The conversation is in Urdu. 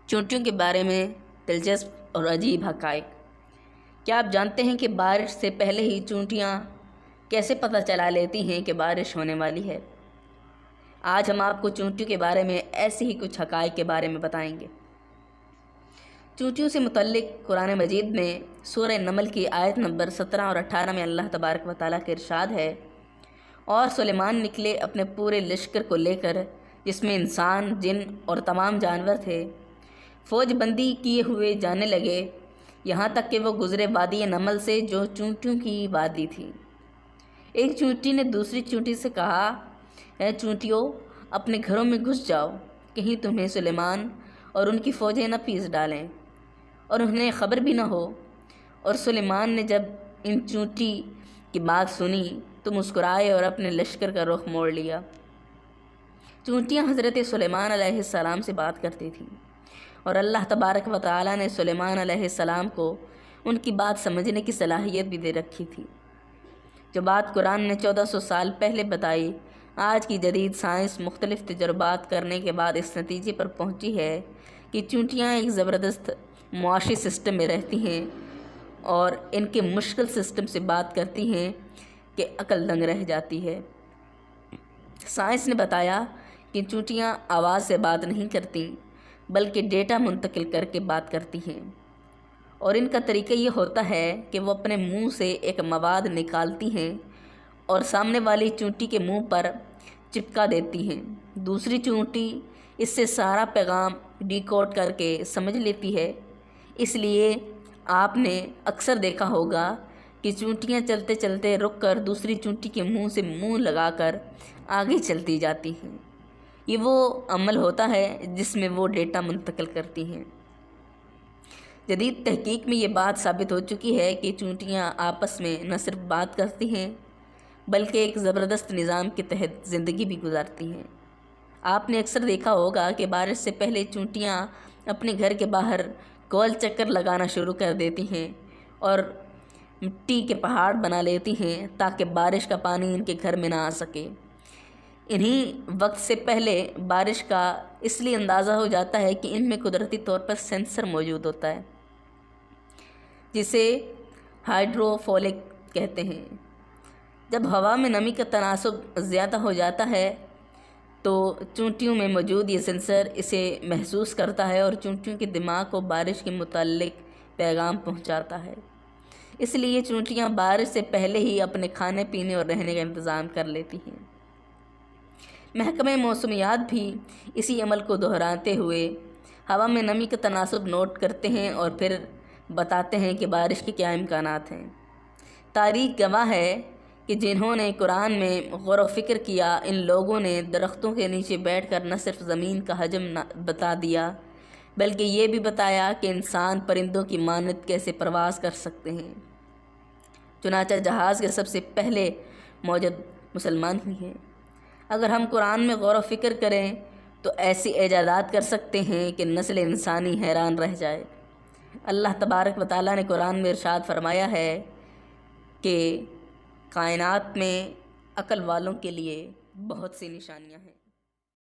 چونٹیوں کے بارے میں دلچسپ اور عجیب حقائق۔ کیا آپ جانتے ہیں کہ بارش سے پہلے ہی چونٹیاں کیسے پتہ چلا لیتی ہیں کہ بارش ہونے والی ہے؟ آج ہم آپ کو چونٹیوں کے بارے میں ایسے ہی کچھ حقائق کے بارے میں بتائیں گے۔ چونٹیوں سے متعلق قرآن مجید میں سورہ نمل کی آیت نمبر 17 اور 18 میں اللہ تبارک و تعالیٰ کا ارشاد ہے، اور سلیمان نکلے اپنے پورے لشکر کو لے کر، جس میں انسان، جن اور تمام جانور تھے، فوج بندی کیے ہوئے جانے لگے، یہاں تک کہ وہ گزرے وادی نمل سے، جو چونٹیوں کی وادی تھی۔ ایک چونٹی نے دوسری چونٹی سے کہا، اے چونٹیوں، اپنے گھروں میں گھس جاؤ، کہیں تمہیں سلیمان اور ان کی فوجیں نہ پیس ڈالیں اور انہیں خبر بھی نہ ہو۔ اور سلیمان نے جب ان چونٹی کی بات سنی تو مسکرائے اور اپنے لشکر کا رخ موڑ لیا۔ چونٹیاں حضرت سلیمان علیہ السلام سے بات کرتی تھیں، اور اللہ تبارک و تعالیٰ نے سلیمان علیہ السلام کو ان کی بات سمجھنے کی صلاحیت بھی دے رکھی تھی۔ جو بات قرآن نے 1400 سال پہلے بتائی، آج کی جدید سائنس مختلف تجربات کرنے کے بعد اس نتیجے پر پہنچی ہے کہ چونٹیاں ایک زبردست معاشی سسٹم میں رہتی ہیں، اور ان کے مشکل سسٹم سے بات کرتی ہیں کہ عقل دنگ رہ جاتی ہے۔ سائنس نے بتایا کہ چونٹیاں آواز سے بات نہیں کرتی، بلکہ ڈیٹا منتقل کر کے بات کرتی ہیں، اور ان کا طریقہ یہ ہوتا ہے کہ وہ اپنے منہ سے ایک مواد نکالتی ہیں اور سامنے والی چونٹی کے منہ پر چپکا دیتی ہیں۔ دوسری چونٹی اس سے سارا پیغام ڈیکوڈ کر کے سمجھ لیتی ہے۔ اس لیے آپ نے اکثر دیکھا ہوگا کہ چونٹیاں چلتے چلتے رک کر دوسری چونٹی کے منہ سے منہ لگا کر آگے چلتی جاتی ہیں۔ یہ وہ عمل ہوتا ہے جس میں وہ ڈیٹا منتقل کرتی ہیں۔ جدید تحقیق میں یہ بات ثابت ہو چکی ہے کہ چونٹیاں آپس میں نہ صرف بات کرتی ہیں، بلکہ ایک زبردست نظام کے تحت زندگی بھی گزارتی ہیں۔ آپ نے اکثر دیکھا ہوگا کہ بارش سے پہلے چونٹیاں اپنے گھر کے باہر گول چکر لگانا شروع کر دیتی ہیں اور مٹی کے پہاڑ بنا لیتی ہیں تاکہ بارش کا پانی ان کے گھر میں نہ آ سکے۔ انہی وقت سے پہلے بارش کا اس لیے اندازہ ہو جاتا ہے کہ ان میں قدرتی طور پر سینسر موجود ہوتا ہے، جسے ہائیڈروفولک کہتے ہیں۔ جب ہوا میں نمی کا تناسب زیادہ ہو جاتا ہے تو چونٹیوں میں موجود یہ سینسر اسے محسوس کرتا ہے اور چونٹیوں کے دماغ کو بارش کے متعلق پیغام پہنچاتا ہے۔ اس لیے چونٹیاں بارش سے پہلے ہی اپنے کھانے پینے اور رہنے کا انتظام کر لیتی ہیں۔ محکمہ موسمیات بھی اسی عمل کو دہراتے ہوئے ہوا میں نمی کا تناسب نوٹ کرتے ہیں اور پھر بتاتے ہیں کہ بارش کے کیا امکانات ہیں۔ تاریخ گواہ ہے کہ جنہوں نے قرآن میں غور و فکر کیا، ان لوگوں نے درختوں کے نیچے بیٹھ کر نہ صرف زمین کا حجم بتا دیا، بلکہ یہ بھی بتایا کہ انسان پرندوں کی مانند کیسے پرواز کر سکتے ہیں۔ چنانچہ جہاز کے سب سے پہلے موجد مسلمان ہی ہیں۔ اگر ہم قرآن میں غور و فکر کریں تو ایسی ایجادات کر سکتے ہیں کہ نسل انسانی حیران رہ جائے۔ اللہ تبارک و تعالیٰ نے قرآن میں ارشاد فرمایا ہے کہ کائنات میں عقل والوں کے لیے بہت سی نشانیاں ہیں۔